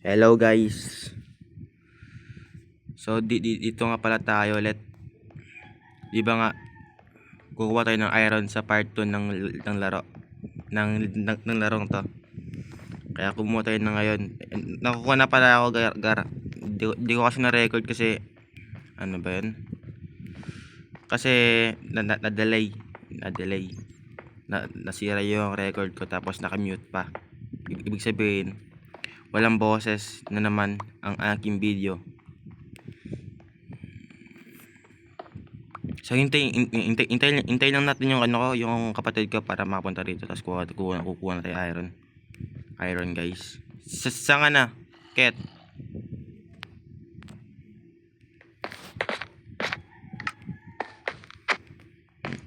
Hello guys. So dito nga pala tayo ulit. Di ba nga kukuha tayo ng iron sa part 2 ng laro ng larong to. Kaya kumuha tayo na ngayon. Nakukuha na pala ako di ko kasi na-record kasi ano ba 'yun? Kasi na-delay. Nasira yung record ko tapos naka-mute pa. Ibig sabihin, walang boses na naman ang aking video. So hintay lang natin yung yung kapatid ko para makapunta rito, tapos kukuha na tayo iron guys. Saan na Ket?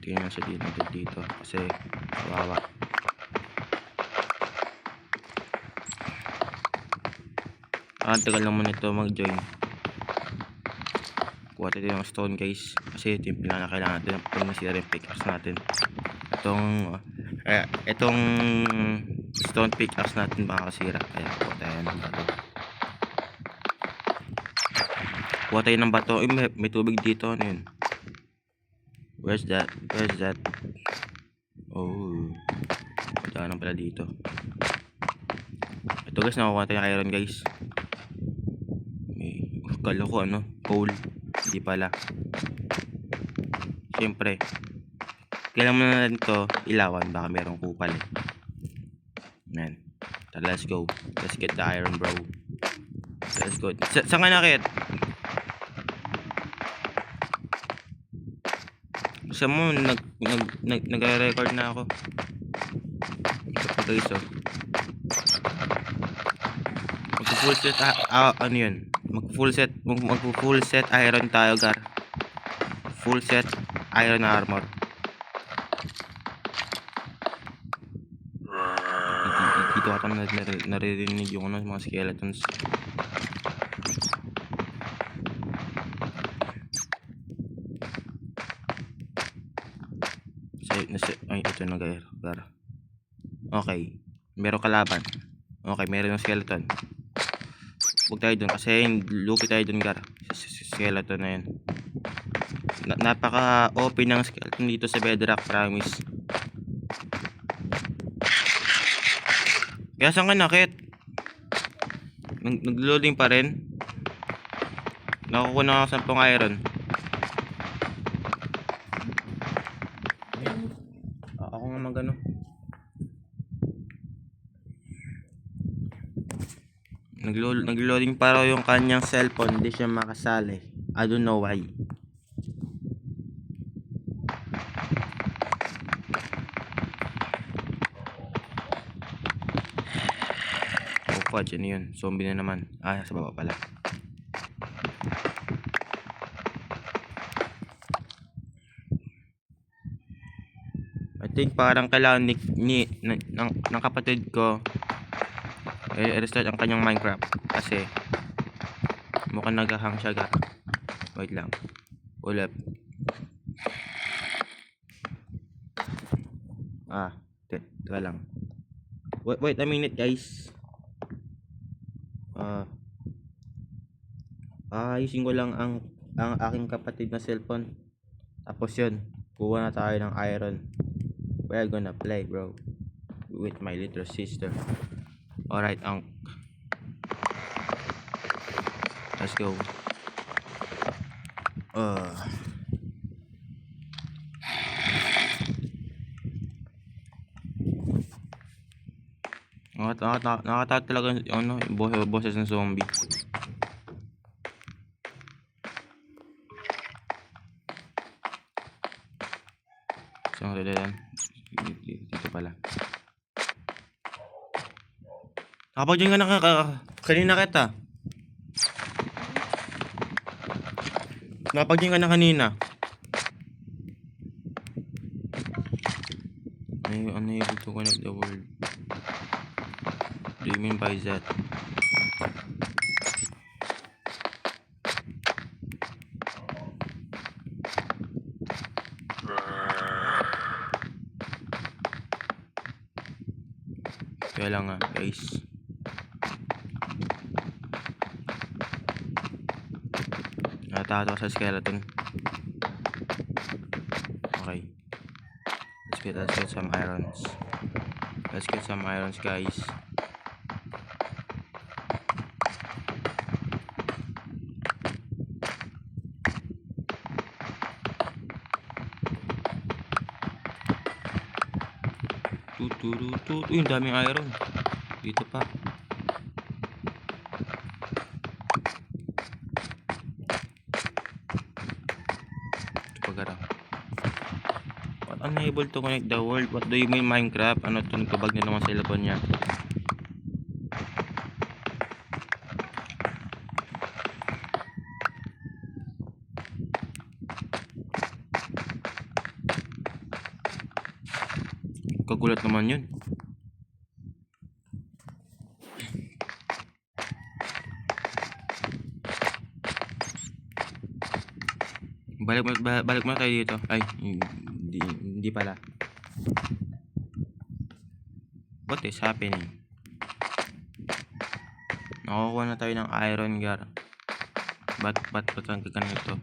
Tingnan sa dito kasi kawawa. Tagal naman ito mag-join. Kuha tayo ng stone guys, kasi ito yung pinakakailangan natin pag nasira yung pickaxe natin. Itong stone pickaxe natin makakasira, kaya kuha tayo ng bato. May tubig dito. Ano yun? Where's that? Oh, daanan pala dito. Ito guys, nakukuha tayo ng iron guys. Kala ko coal. Hindi pala. Siyempre, kailangan mo na rin ito ilawan, baka merong kupal eh. Man, let's go. Let's get the iron, bro. Let's go. Saan ka nakit? Gusto mo, nag-record na ako. Ito pa guys, oh. Mag-full set, ano yun? Mag-full set iron tayo, gar. Full set iron armor. Dito ata naririnig yung mga skeletons. Ay, ito na gar. Okay, meron kalaban. Okay, meron ng skeleton. Huwag tayo dun kasi lupi tayo dun, gar. Skeleton na yun. Napaka OP ng skeleton dito sa Bedrock, promise. Kaya saan ka nakit? Nag-loading pa rin. Nakukuha na ako 10 iron. Ako nga magano. Nag-loading para yung kanyang cellphone, hindi siya makasali. I don't know why. Oh, dyan yun. Zombie na naman. Sa baba pala. I think parang kailangan ng kapatid ko restart ang kanyang Minecraft kasi mukhang naghahang siya, gar. Wait lang. Ulap. Teka lang. Wait a minute guys. Ayusin ko lang ang aking kapatid na cellphone. Tapos yun, kuha na tayo ng iron. We're gonna play, bro, with my little sister. Alright, let's go. Nakakatakot talaga yung boses ng zombie. So, dito pala. Kapag dyan ka kanina kita. Kapag dyan ka na kanina. Unable to connect the world. Do you mean by that? Kaya lang guys. Natatakot sa skeleton. Okay. Let's get some irons. Let's get some irons, guys. Tutututut. Uy, ang daming iron. Dito pa. Ito pa gara. What unable to connect the world? What do you mean Minecraft? Ano to? Nagpabag na naman sa cellphone niya. Kagulat naman yun. Balik mo tayo dito. Ay, hindi pala. What is happening? Nakukuha na tayo ng iron, gar. Ba't ang gaganito?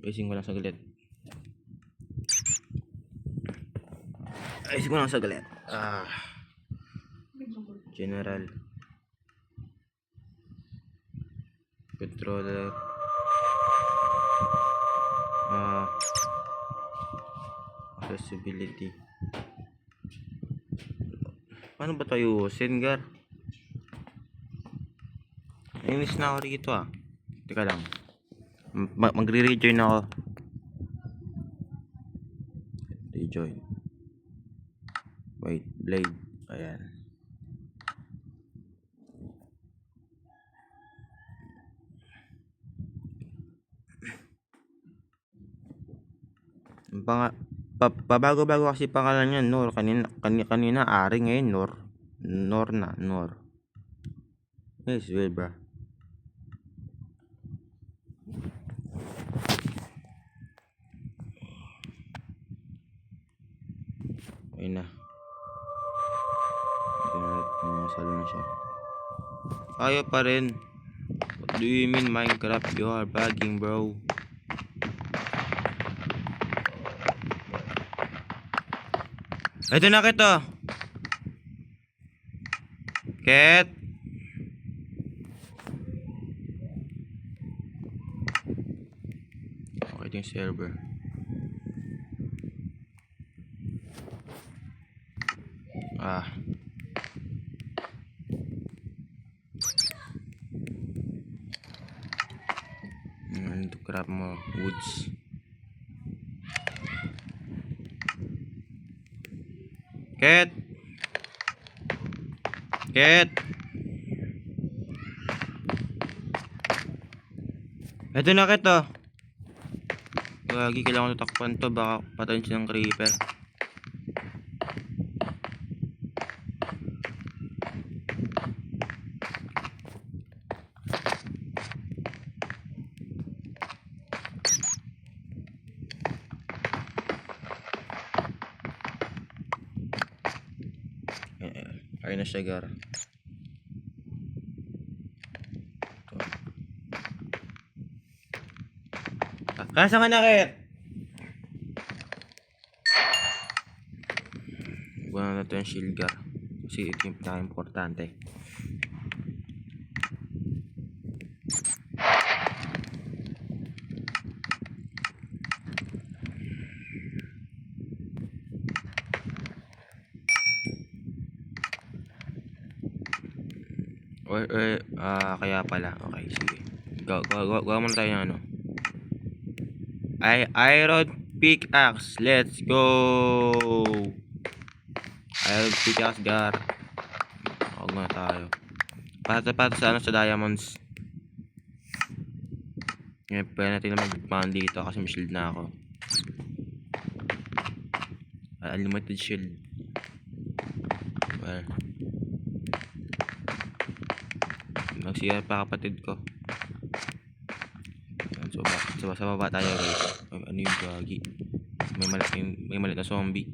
Ayusin ko lang saglit. General. Controller. Accessibility. Paano ba tayo usin, gar? Nainis na ako rito ah. Teka lang. Magre-rejoin ako. Rejoin. Wait, blade. Ayan. Pabago-bago kasi pangalan niya, Nor. Kanina Ari, ngayon Nor. Nor. Yes, well, bro. Ayun na. Salo na siya. Ayaw pa rin. What do you mean Minecraft? You are bugging, bro. Ito na kita. Ket. Okay, ito yung server. To grab more woods. Ket. Ito na kita. Lagi kailangan tatakpan to, baka patayin siya ng creeper. Ayun na siya, gar. Kasa nga nakit. Buwan na ito yung shield, gar. Kasi ito yung pinaka-importante. Kaya pala. Okay, sige. Gawa muna tayo ng ano. Iron pickaxe. Let's go. Iron pickaxe, gar. Huwag na tayo. Pata sa ano, sa diamonds. Ngayon, pwede natin na mag-man dito kasi may shield na ako. Unlimited shield. Well, magsiyar pa kapatid ko. So sa baba tayo, guys. Ano yung gagi? May maliit na zombie.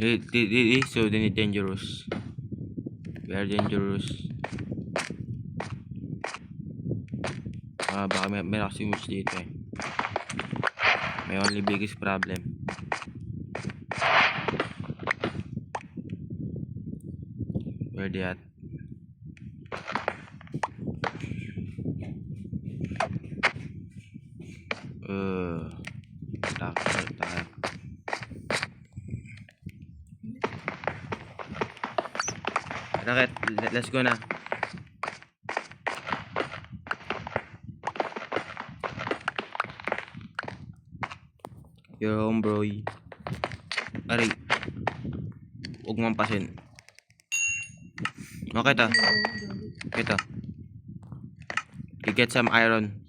It is so dangerous. Very dangerous. Baka may kasing witch dito eh. May only biggest problem. Where they at? Tayo. Raket, let's go na. Your home, bro. Aray. Huwag mong pasin. Okay to. Ito. You get some iron.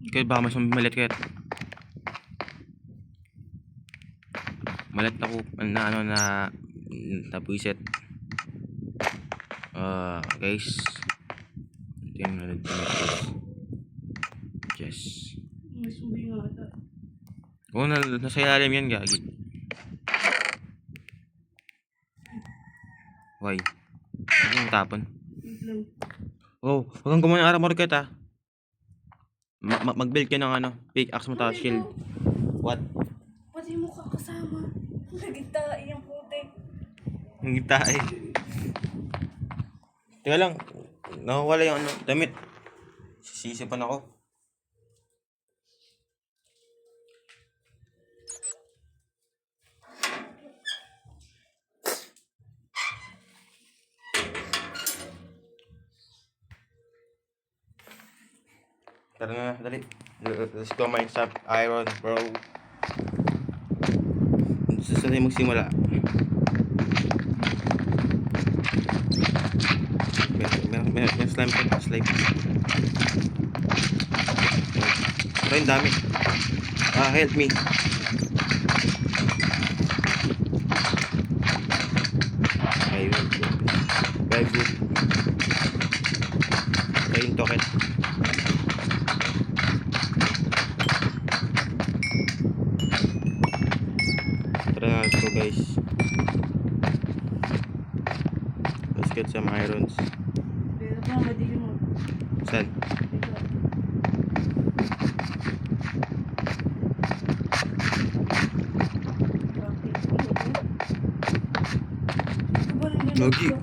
Kaya baka mas malit kaya. Malit ako na napuiset. Guys. Ito yung nalit guys. Yes. Oo, nasa ilalim yan, gagi. Why? Ano yung tapon? Oh, huwag kang gumawa ng armor kit ah. Mag-build ka ng pickaxe mo tapos shield. What? Pati mo kakasama. Nagitay yung putik. Ang gitay. Teka lang. Nakawala yung damit. Sisipan ako. Tara na, dali. Let's go mine some iron, bro. Saan tayo magsimula? May slime ko. Slime. Pero yung dami. Help me. Ayun. Very good. Ayun, token. Let's go guys. Let's get some irons. Pero pa, madili mo. Saan?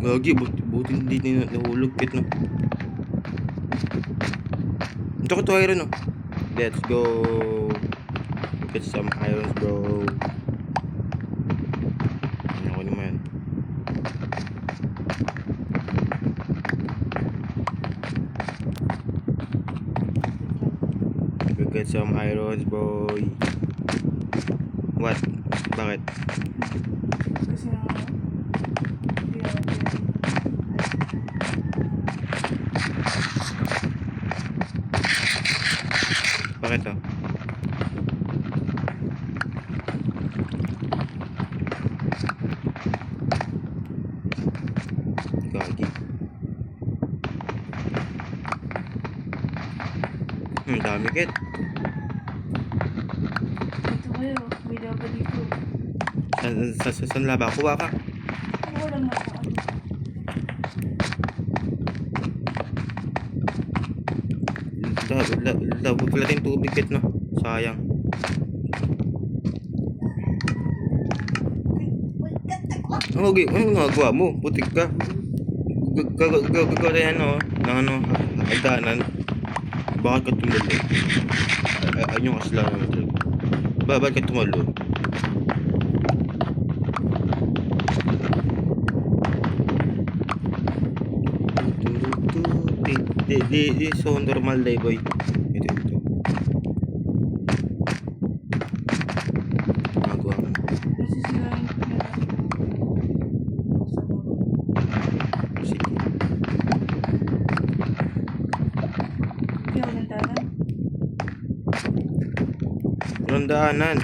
Gagi, buti hindi nahulog kit no. Ito ko to iron no. Let's go. Get some irons, bro. Ako naman. Go get some irons, boy. What? Bakit? Kasi nga, Bakit to? Gagi. Dami kit. ito kayo, may dapat dito. Saan laba? Kuha ka. Ako lang nakaano. Huwag pala tayong tubig kit no. Sayang. Okay, ano nagawa mo? Putik ka. Gagawa tayo ng hagdanan. Bakit ka tumalo? Ayun yung kasalanan mo talaga. Bakit ka tumalo? Di so normal day boy. Ito. Magawa mo. Nasisirain ko na. Sige. Hindi ako nandanan. Walang daanan.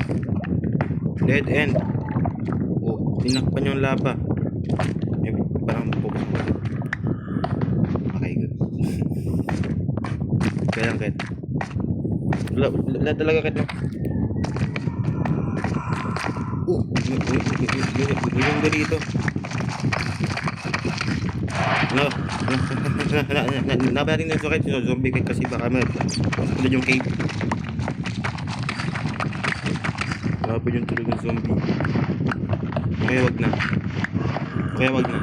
Dead end. Oh, tinakpan yung lava. Eh, parang focus mo. Okay, good. Kaya lang, Ket. Wala talaga, Ket, no? Yung dito. No. Nabayarin na yung Ket. Zombie Ket kasi baka tulad yung cave. Grabe yung tulog ng zombie. Kaya wag na. Okay. Wala.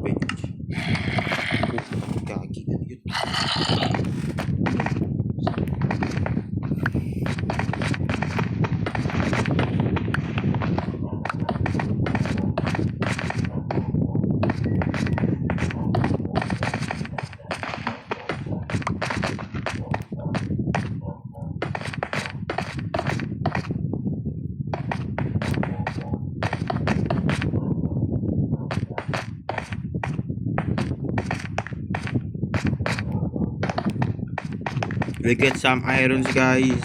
Wait. Kaki. Yun. We get some irons, guys.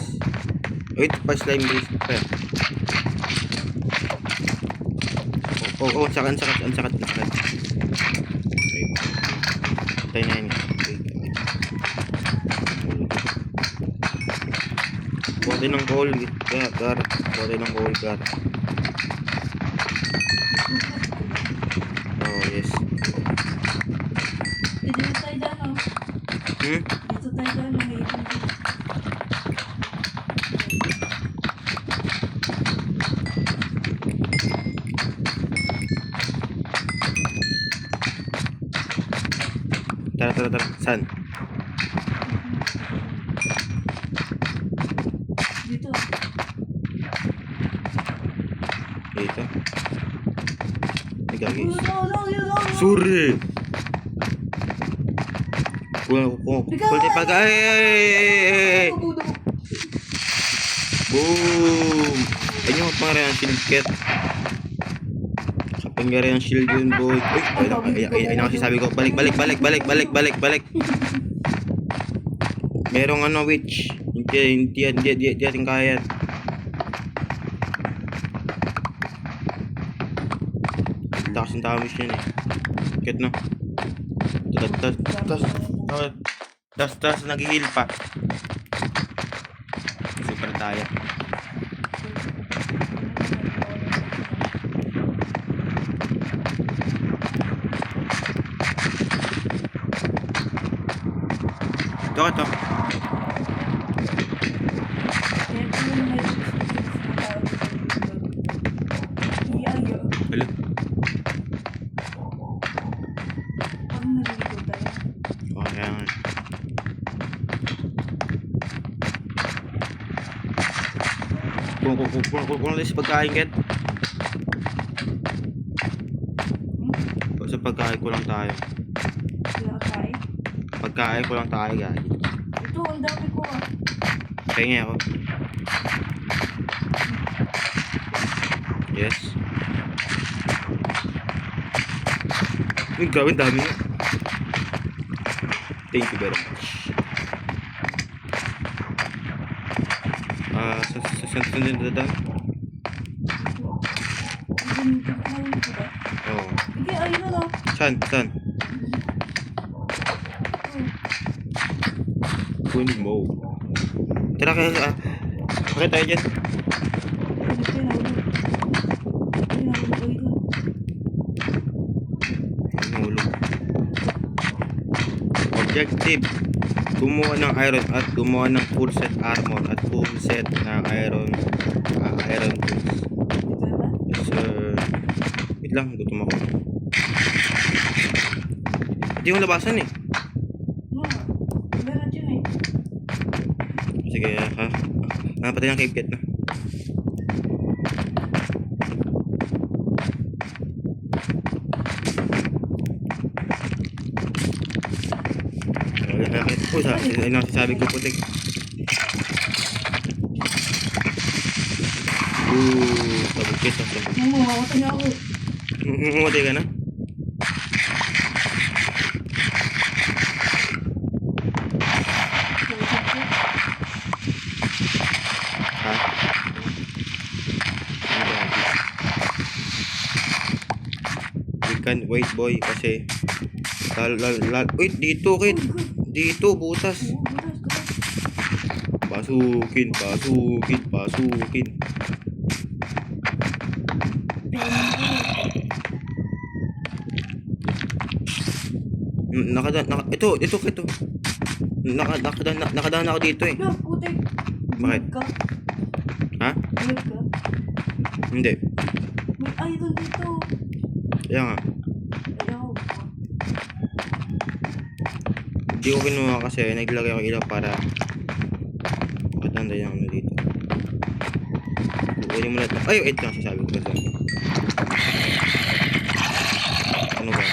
Wait, pa slime base. Oh, ang sakat. Okay. Patay na yun. Kuha ng coal, Gar. Kuha ng coal, Gar. Oh, yes. Dito tayo dyan, oh. Dito tayo dyan, may ipon dito. Tara. Saan? Dito. Dito. Ikaw, guys. Yun. Sorry! Kunti pag... Ay! Boom! Ayun yung pangyari ang shield, Ket. Kapangyari ang shield yun, boy. Ay, nakasisabi ko. Balik. Merong witch. Hindi ating kaya. Takas yung tamis yan eh. Ket, no? Tas nag-heal pa. Super tayo. Ito. Hello? Kaya nga. Kung lang sa pagkain, Ket. Sa pagkain ko lang tayo. Pagkain ko lang tayo, guys. Ito, ang dami ko, ah. Pengi ako. Yes. Uy, grabe, dami na. Thank you very much. Saan din dadaan? Oo. Hindi, ayun na lang. Saan? Kunin mo. Tara kaya, bakit tayo dyan? Nahulog. Objective. Gumawa ng iron at gumawa ng full set armor at full set na iron tools. Yes, sir. Wait lang, gutom ako. Hindi yung labasan eh. Sige, ha? Patay ng cave cat na. Ano sabi ko putik. Sabot kita. Mamamatay na ako. Mamatay ka na? Ha? You can't wait, boy, kasi wait, dito, Kit. Dito, butas. Oo, butas, butas. Pasukin, pasukin, pasukin. Ito, Kit. Nakadaan ako dito eh. Wala, putik. Bakit? Bulag ka? Ha? Bulag ka? Hindi. May idol dito. Kaya nga. Ayaw. Hindi ko kinuha kasi naglagay ako ilaw para makatanda yung ano dito. Kukunin mo natin. Ay, wait lang sasabi ko. Ano ba?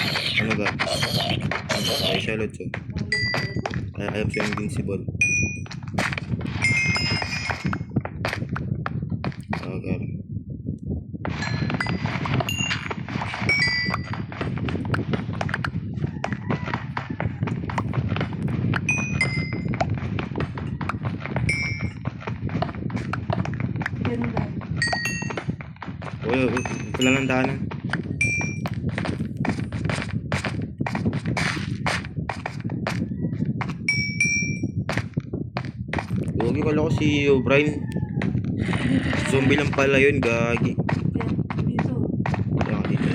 Ano ba? Ay, Charlotte, so. I am so invincible. Okay. Ganun lang. Wala lang daanan. Huwag pala ko si O'Brien. Zombie lang pala yun, gagi. Dito. Kaya ka dito.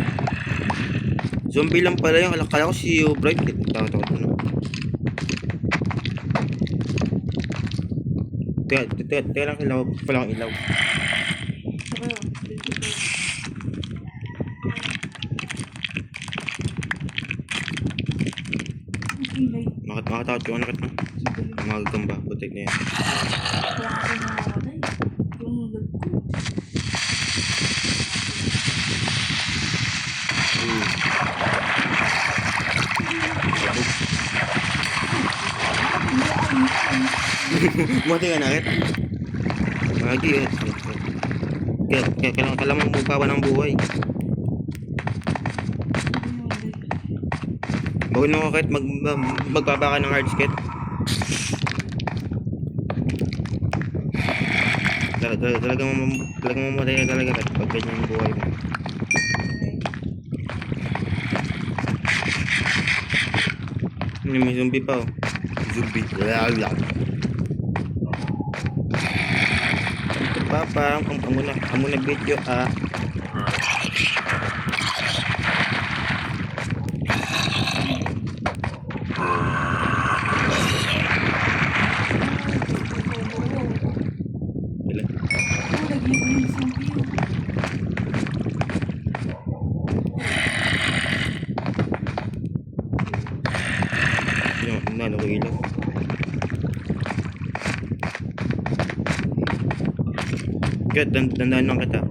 Zombie lang pala yun. Kala ko si O'Brien. Takot ko na. Teka lang ilaw. Pala akong ilaw. Saka, dito pa. Ang kilay. Makatakot yung anak ito. Mga gagamba. Putik na yan. Wala ka rin namamatay. Yung lag ko. Mati ka na, Kit. Magi, kailangan mong bukawa ng buhay. Bawin mo ko, Kit. Magbaba ka ng hard skit. Talagang mamatay ka talaga, Kit. Pag ganyan yung buhay mo. May zombie pa, oh. Zombie. Ito papa, amo na video, ah. Wala. Nag-iinom yung zombie. Ano ko ilaw. Kaya dandaan lang kita.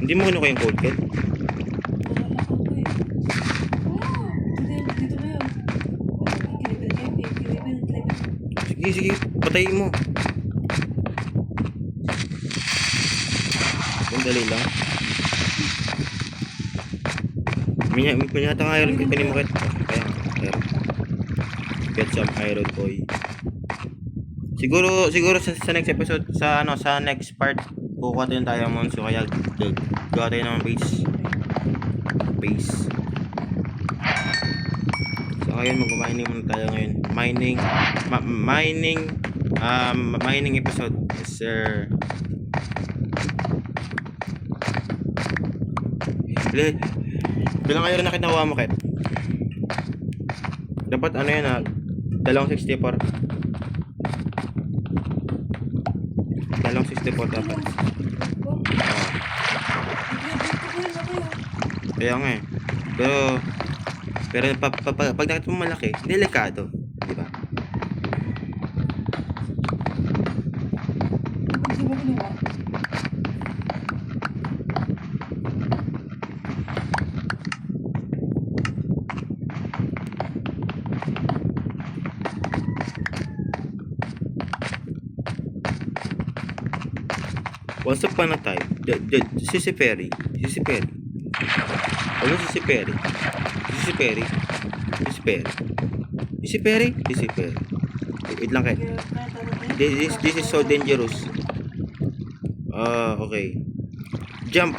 Hindi mo kinuha yung cold, Kit? Sige, patayin mo. Dali lang. Minyata ng iron, kunin mo, Kit. Kaya, iron. Get some iron, boy. Siguro sa next episode, sa next part, kukuha tayo ng diamond, so kaya gawa tayo ng base. So ngayon mag-mining muna tayo ngayon. Mining episode. Yes, sir. Bilang iron na kinawa mo, Kit? Dapat ano yan, ha? 264. 264 dapat. Kaya nga eh. Pero pag nakita mo malaki, delikado, di ba? Once upon a time, si Perry. Si Perry. Ano si Perry? Si Perry. Si Perry. Si Perry. Si Perry. Wait lang kayo. This is so dangerous. Okay. Jump.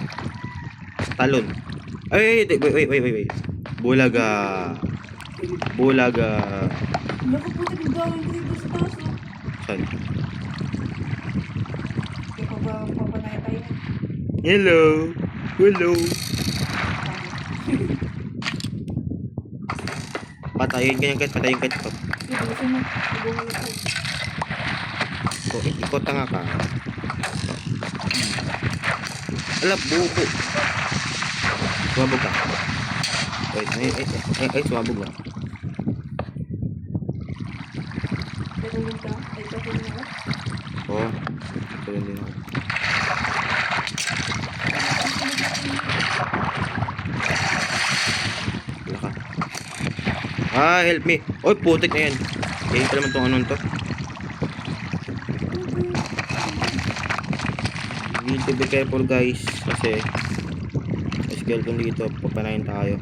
Talon. Ay, wait. Bulaga. Naku po, nagdawin ko dito sa taas. Saan? Kaya pa ba papanay tayo? Hello. Patayin ka yan, patayin ka. Gusto mo, bumalik ko. So, ikot nga ka. Alap, bubo. Sumabog ka. Ay, sumabog na. Tutulong ka? Ay, tutulong ako? Oo. Tulun din ako. Wala ka. Help me. Oy, putik na yan. Kaya pa naman tong anon to. You need to be careful guys. Kasi skeleton dito. Papanayin tayo.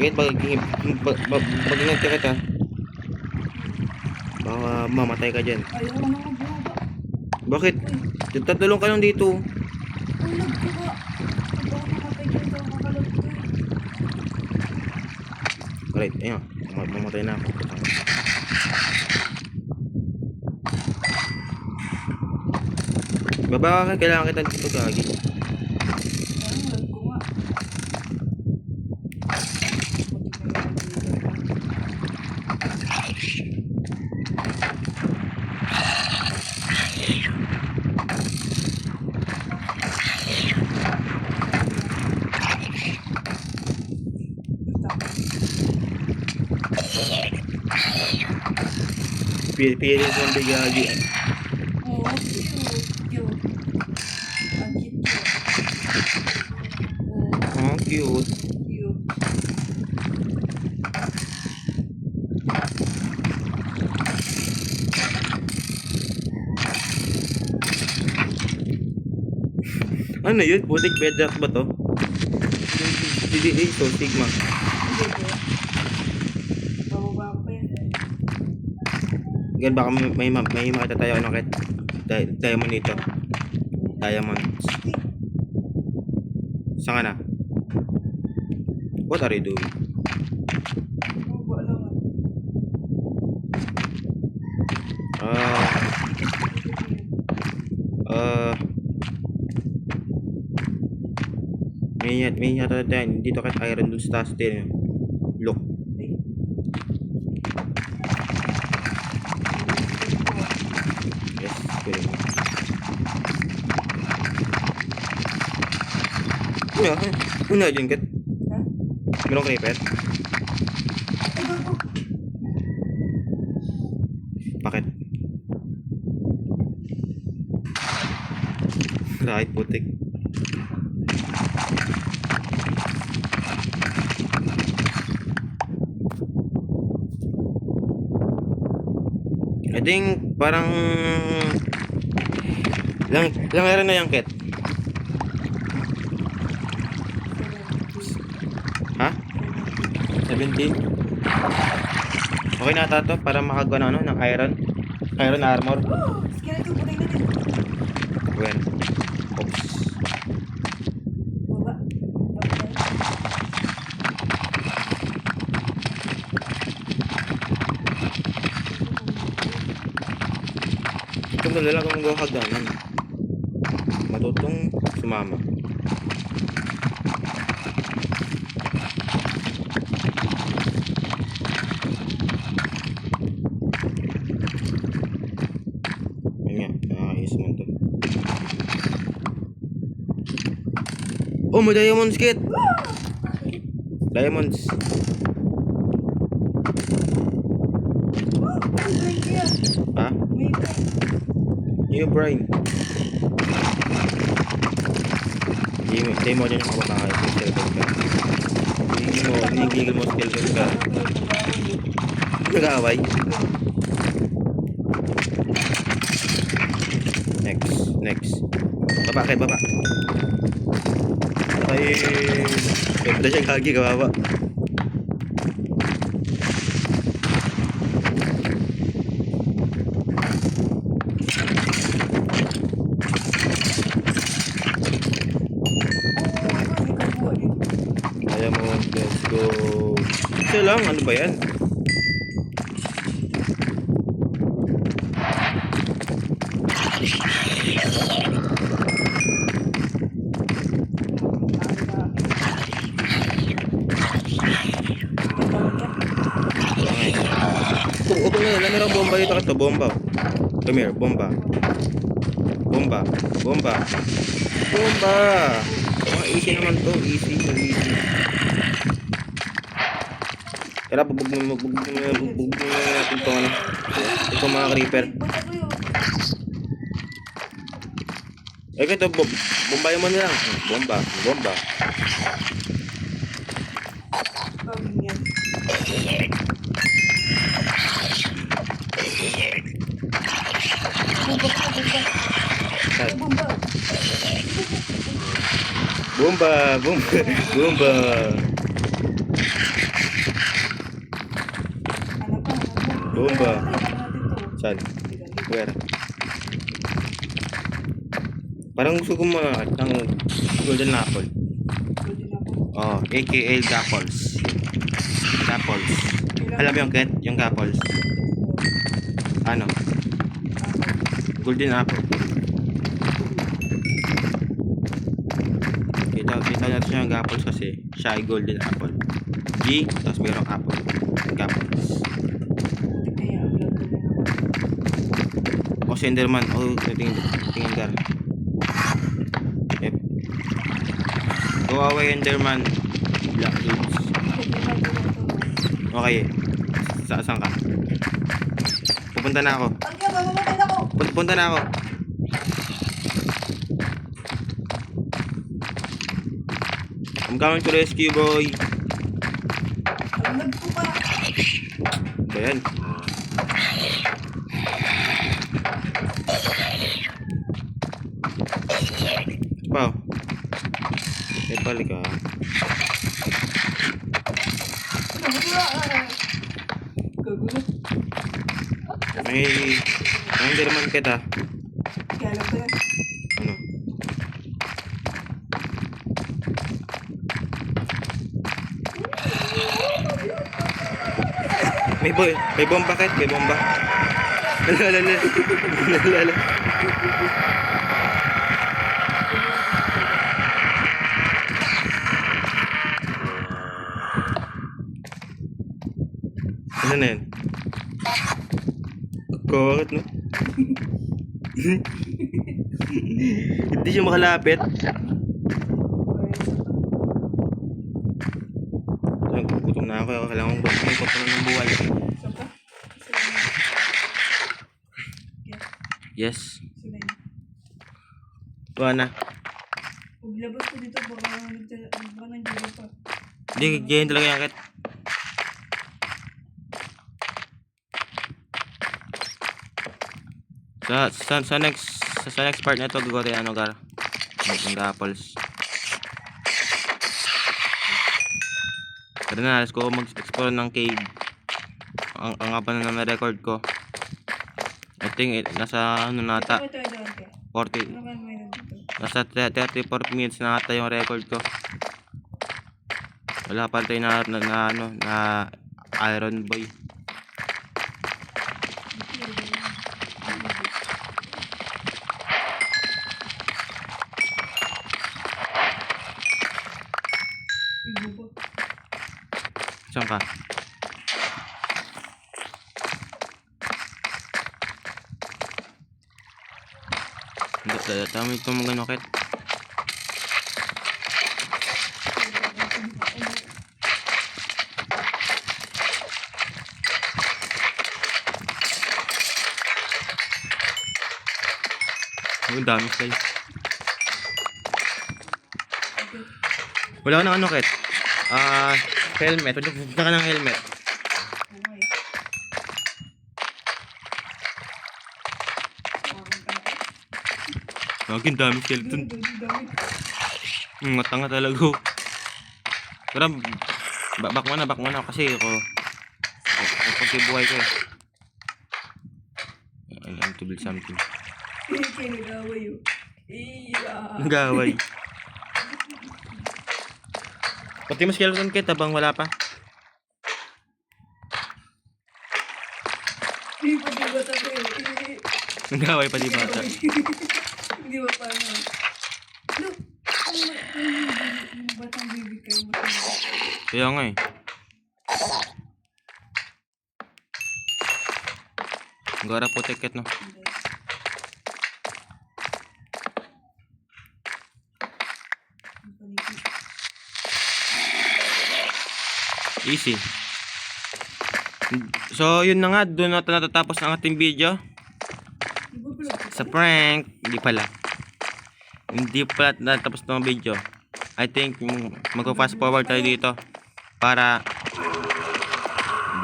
Kahit mag-ingat ka kita. Baka mamatay ka dyan. Ayaw ko naman bumaba. Bakit? Tatulong ka lang dito. Uy, nagbuka. Baka makatay ka ito, kakalot ko eh. Alright, ayun. Mamatay na ako. Baba ka, kailangan kita dito gagi. Ayun, alam ko nga. Piling zombie gagi. Oo, cute. Ang cute ko. Oo, Oh, cute. cute. Ano yun? Putik bedrock ba to? Hindi, so Sigma. Hindi ko. Bababa ko pa yan. Yan baka may makita tayo ano kahit diamond ito. Diamonds. Saan ka na? What are you doing? Bababa lang ah. May yata tayo dito kahit iron dun sa taas din. Look. Yes, very much. Una dyan kat. Ha? Merong creeper. Ay, bago. Bakit? Right, putik. I think parang lang era na yung ket. Ha? 17? Okay na ata to para makagawa ng ng iron. Iron armor. Oh, skeleton, patay na din. Where? Oops. Baba. Itong dala kung gawa hagdanan. Matutong sumama. Yun nga, nakakayos mo to. Oh, may diamonds kit! Diamonds. May brain kaya. Ha? May brain. New brain. Hindi mo dyan yung kapatay. Skeleton ka. Hinigil mo skeleton ka. Nag-aaway. next. Baba, Ket, baba. Ay, ganda siya, gagi, kawawa. Kaya mo, let's go. Isa lang, ano ba yan? Upo na yan, merong bomba dito ka to, bomba. Come here, bomba. Bomba, bomba. Bomba! Oh, easy naman to, easy. Tara, bubog na natin itong ano. Itong mga creeper. Eh, ito, bombayan mo na lang. Bomba. Bomba. Bomba. Saan? Where? Parang gusto ko mga ng golden apple. Oh, aka gapples. Gapples. Alam mo yung Ket? Yung gapples. Ano? Golden apple. Kita natin siya yung gapples kasi siya ay golden apple. G, tapos mayroong apple. Gapples. O si Enderman. Oh, tingin ka. Yep. Go away, Enderman. Black dudes. Okay. Saan ka? Pupunta na ako. Punta na ako. I'm coming to rescue, boy. Ba yan? Wow. Eh, balik ka. May Enderman kita. Ano? May bomba, Ket, may bomba. Lala. Ano na yan? Bakit, no? Hindi siya makalapit. Gutom na ako. Kailangan kong gutom ng buhay. Yes. Tuwa na. Paglabas ko dito, baka nandiyo pa. Hindi, ganyan talaga yan, Ket. Sa next part na ito, gagawa tayo ano, Gar? Ng apples. Pero na, let's go mag-explore ng cave. Ang haba na na-record ko. I think nasa ano nata 40. Nasa 34 minutes na ata yung record ko. Wala pa tayo na Iron Boy. Saan ka? Dami itong mga Ket. Ang dami slice. Wala ka ng ano, Ket? Helmet. Punta ka ng helmet. Gagin, dami skeleton. Dami. Matanga talaga. Oh. Pero, back mo na kasi ako. Kasi buhay ko eh. I need to build something. Kaya nag-away yun. Nag-away. Pati mo skeleton kit habang wala pa. Hindi pa di bata ko yun. Nag-away pa di bata. Hindi ba pa na? Look! Yung batang baby kayo matanda. Kaya nga eh. Gara po ticket no. Easy. So, yun na nga. Doon na natatapos ang ating video. Sa prank. Hindi pala. Hindi pala natatapos ng video. I think mag-fast forward tayo dito. Para...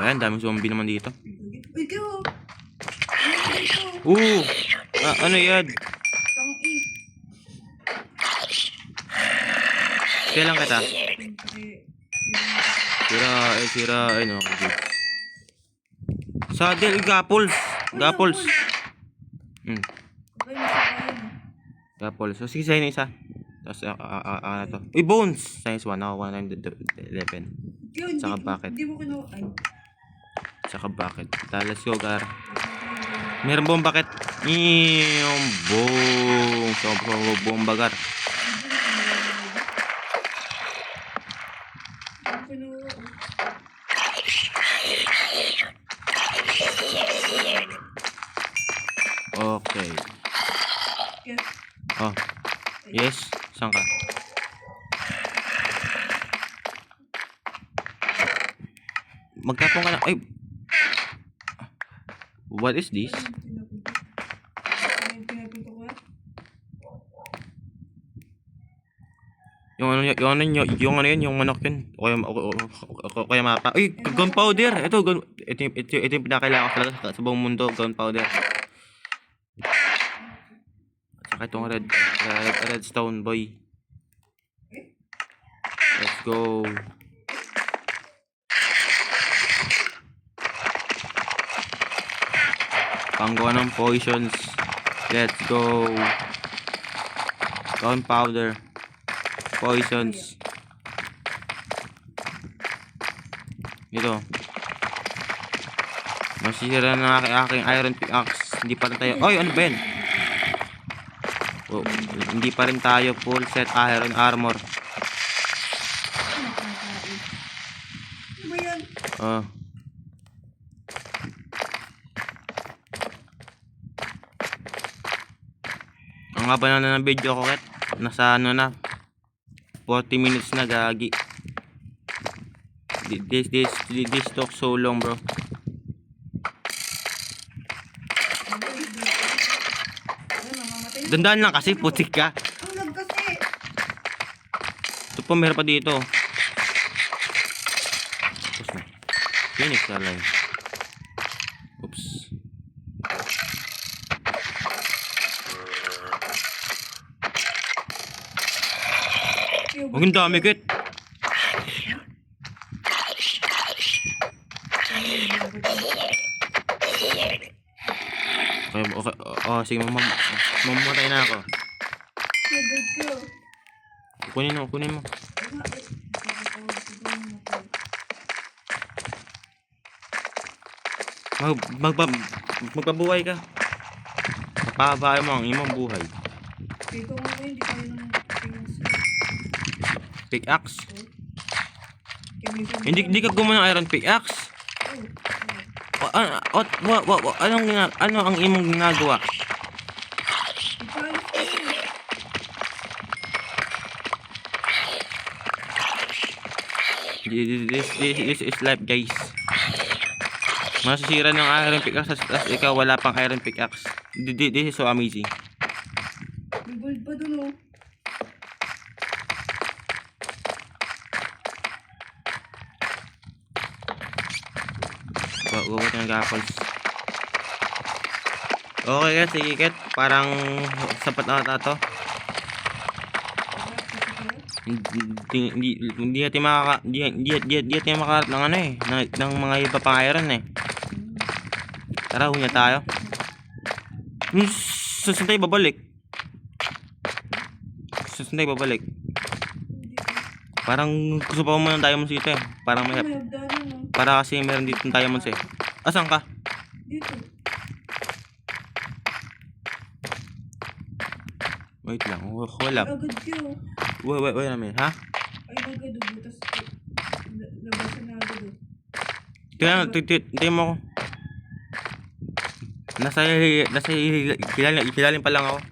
Ba yan? Daming zombie naman dito. Uy, kayo! Ano yan? Kailan kita? Sira. No. Okay. Saddle, Gapols. Gapols. So, sige sa'yo na isa. Tapos, na to. Uy, bones! Science 1. Ako 111. Saka bucket. Hindi mo kinuha. Ay. Saka bucket. Let's go, Gar. Meron bong bucket. Yung boom. So, bomba, Gar. Okay. Oh. Yes. Saan ka? Magtapong ka na. Ay. What is this? Yung manok yun. O kaya mapa. Uy, gunpowder. Ito yung pinakailangan ko talaga sa buong mundo. Gunpowder. Saka itong redstone boy. Let's go. Panggawa ng potions. Let's go. Gunpowder. Poisons. Ito. Masisira na aking iron pickaxe. Hindi pa rin tayo. Oy, ano ba yan? Oh, hindi pa rin tayo full set iron armor. Ano ba yan? Oh. Ang haba na ng video ko, Ket. Nasa ano na 40 minutes na, gagi. This took so long, bro. Dandaan lang kasi, putik ka. Ang lag kasi. Ito pa, meron pa dito. Tapos na. Phoenix alay. Oops. Ang dami, Ket. Okay. Oh, sige, mamatay na ako. Kunin mo. Magpabuhay ka. Mapahabay mo ang imong buhay. Dito mo hindi tayo ng Pickaxe? Hindi ka gumawa ng iron pickaxe? Ano ang imong ginagawa? This is life, guys. Masisira ng iron pickaxe tas ikaw wala pang iron pickaxe. This is so amazing. May gold pa dun, oh. Gawa tayo ng gapples. Okay guys, sige Ket. Parang sapat na ata to. Hindi natin natin makakarap ng ano eh. Ng mga iba pang iron eh. Tara, hunya tayo. Saan tayo babalik? Saan tayo babalik? Parang gusto pa mo ng diamonds dito eh. Parang may... May hagdanan, no? Para kasi meron dito ng diamonds eh. Asan ka? Dito. Wait lang. Hold up. Agad kayo. Wait a minute. Ha? Ay, agad o. Butas. Labasan na agad o. Tingnan mo ako. Nasa kilalim pa lang ako.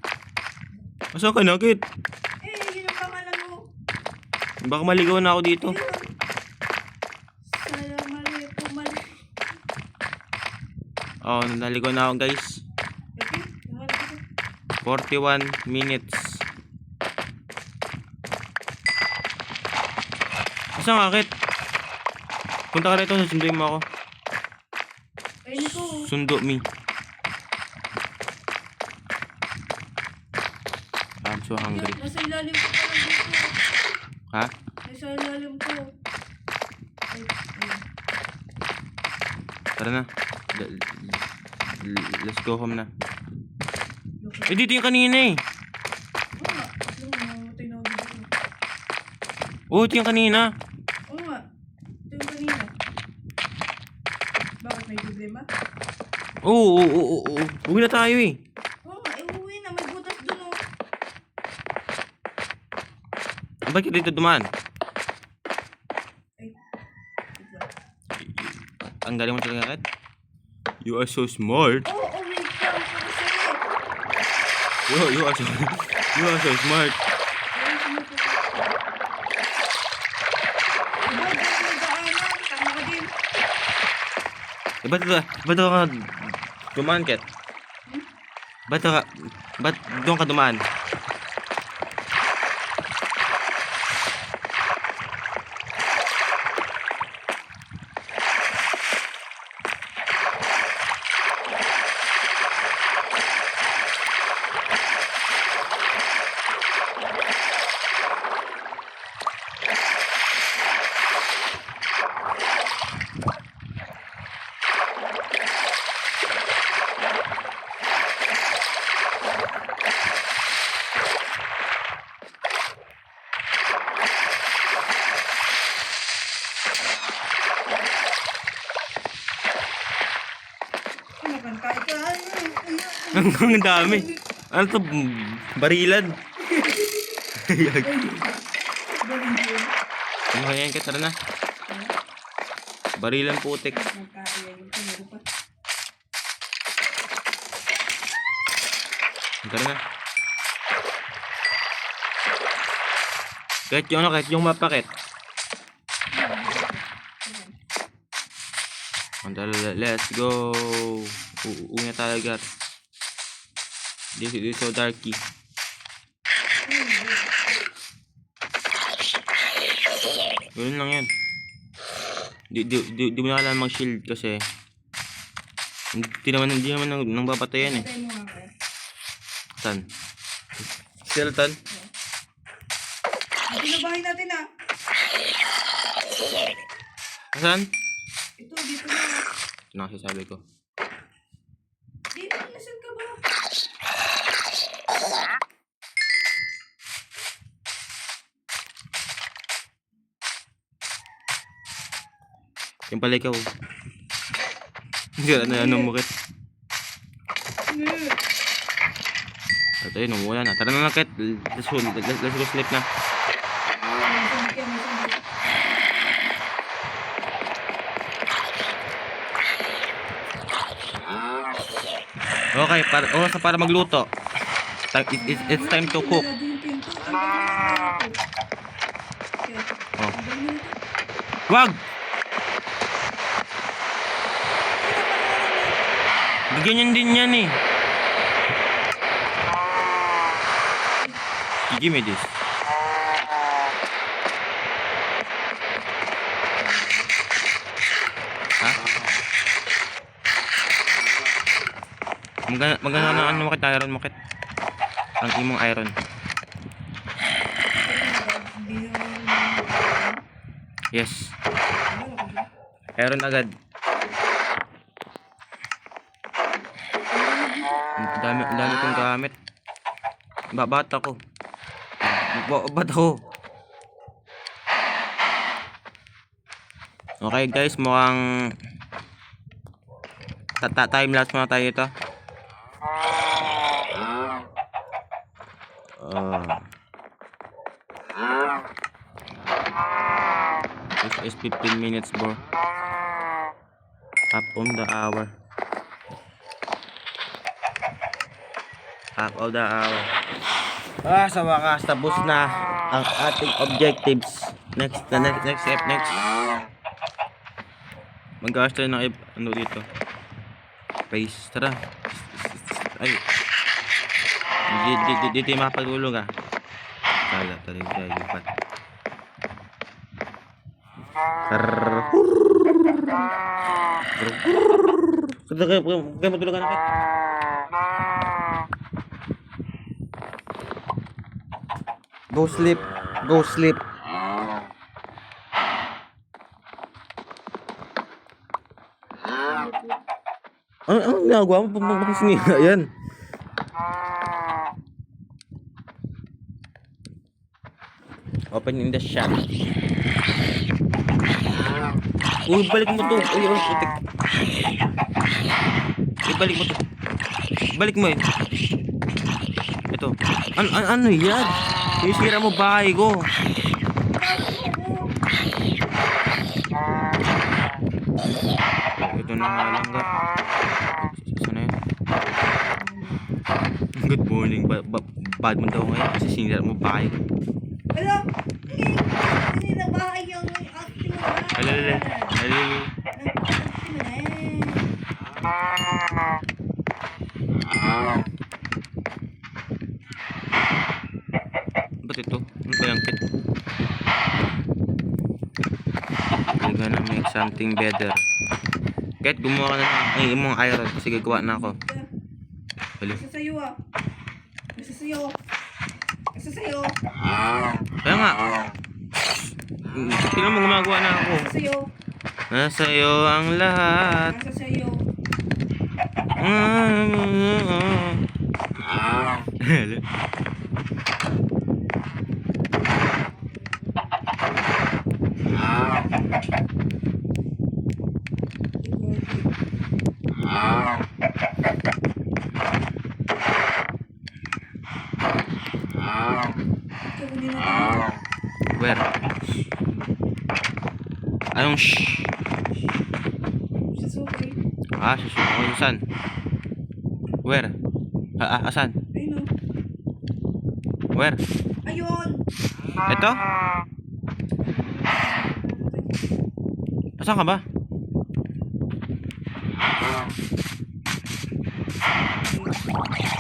Asan ka na, Kit? Yun ang pangalan mo. Baka maligaw na ako dito. Sana mali po mali. Oh, naligaw na ako guys. Okay, nakalap ko. 41 minutes. Asan ka, Kit? Punta ka rito, sunduin mo ako. Ay, Nico. Sundo me. I'm so hungry. Nasa ilalim ko pa lang dito. Ha? Nasa ilalim ko. Ay, ayun. Tara na. Let's go home na. Eh, dito yung kanina eh. Oo nga. Yung mamatay na ako dito. Oh, ito yung kanina. Oo nga. Ito yung kanina. Bakit may problema? Oo. Uwi na tayo eh. Oo nga, uwi na. May butas dun o. Bakit dito dumaan? Ay, wait lang. Ang galing mo talaga, Kat. You are so smart. Oh, wait lang. Kasi. You are so smart. Ayun, sumusunod. Diba, dito may daanan. Tama ka din. Eh, ba't ka dumaan, Kat? Ba't doon ka dumaan? Nakantay ka. Ang dami. Ano to? Barilan. Ano kaya yan, Kat? Tara na. Barilan putik. Tara na. Kahit yung ano, kahit yung mapa, Kat. Let's go. Uwi na tayo, Kat. This is so darky. Ganun lang yan. Di mo na kailangan mag-shield kasi hindi naman nang babatayan eh. Saan? Skeleton? Ito na bahay natin ah. Saan? Ito, dito na. Ito na kasi sabi ko. Dito, nasan ka ba? Yung pala ikaw. Hindi ka na mukit. Ito yun, umulan na. Tara na lang, Kat. Let's go sleep na. Okay, para magluto. It's time to cook. Oh. Wag! Ganyan din yan eh. Give me this. Ha? Maganda na ano makit iron makit. Ang imong iron. Hindi naman. Yes. Wala ko dyan. Iron agad. Ang dami kong gamit. Ba't ako? Ba't ako? Okay guys, mukhang time-lapse muna tayo ito. This is 15 minutes bro. Up on the hour. Up on the hour. Sa wakas tapos na ang ating objectives. Next. Mag-aas tayo ng ano dito. Pace. Tara. Ay. Dito yung mapagulong ah. Tala tayo lipat. Kaya matulungan na kayo. Go sleep. Ano ginagawa mo? Bakit sinira yan? Open in the shop. Uy, balik mo to. Uy, putik. Balik mo to. Balik mo eh. Ito. Ano yan? Sisira mo bahay ko. Ito na nga lang ga. Sana yun? Good morning. Bad mo daw ngayon kasi sinira mo bahay ko. Wala. Hindi na bahay yung acting mo. Alala. Ba't ito? Ano ba yung kit? We're gonna make something better. Kahit gumawa ka na ng imong iron kasi gagawa na ako. Hali. Nasa sayo. Kaya nga. Tingnan mo gumagawa na ako. Nasa iyo ang lahat. Nasa sayo. Where? Anong shh? Sasuke. Susunod. Saan? Where? Asan? Ayun o. Where? Ayun. Ito? Asan ka ba?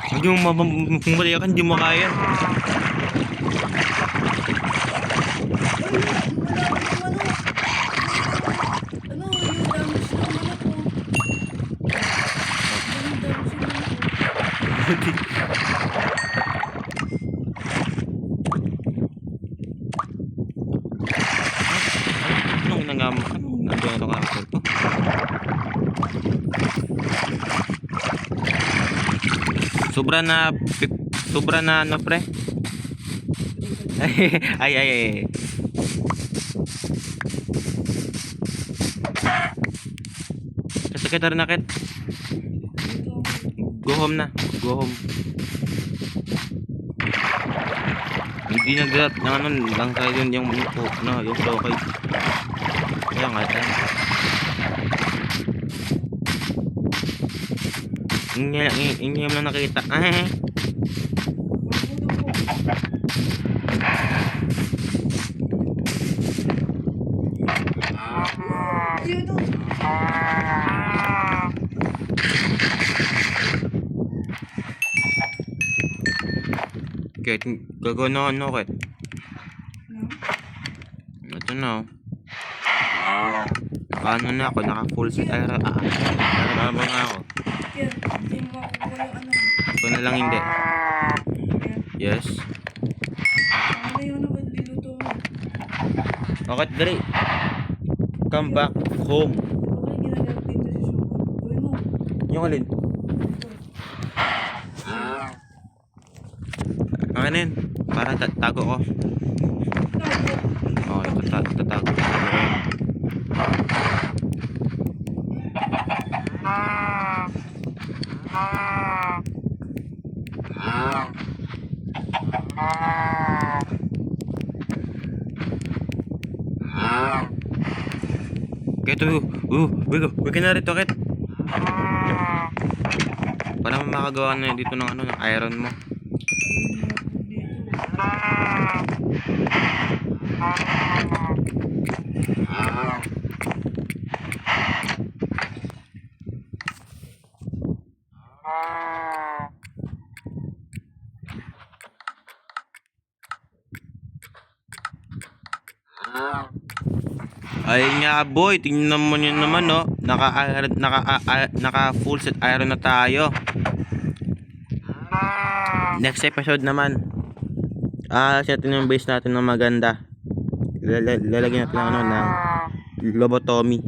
Hindi mo mabalikan, hindi mo kaya. Anong nangam? Nandun ito ka ko? Sobra na ano pre? ay. Sakit na rin nakit. Go home na. Hindi nagdat ng ano lang tayo yun yung okay. Kaya nga tayo. Hindi mo lang nakita. Kahit gagawin na ano kahit. Ito na oh. Naka full set iron. Naka ako. yan. Hindi mo makukuha yung ano. Ito na lang hindi. Yan. Yes. Ano yun naman niluto mo? Okay, dali. Come back home. Okay, ginagamit dito si Shogo. Gawin mo. Yung alin? Ito. Ano yun? Para tago ko. Tago. Okay, tatago. Kaya ito, wag ka na rito, Ket. Para makagawa na dito ng ano, ng iron mo. Ay nga boy, tingnan mo yun naman no. Naka full set iron na tayo. Next episode naman. Set natin yung base natin ng maganda. Lalagyan natin ng ano ng lobotomy.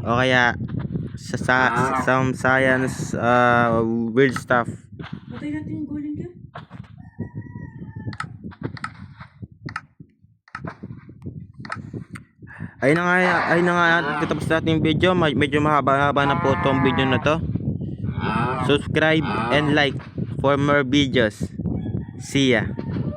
o kaya some science weird stuff. Patay natin yung golem ka. Ayun na nga, tapos natin yung video. Medyo mahaba-haba na po itong video na to. Subscribe and like for more videos. See ya.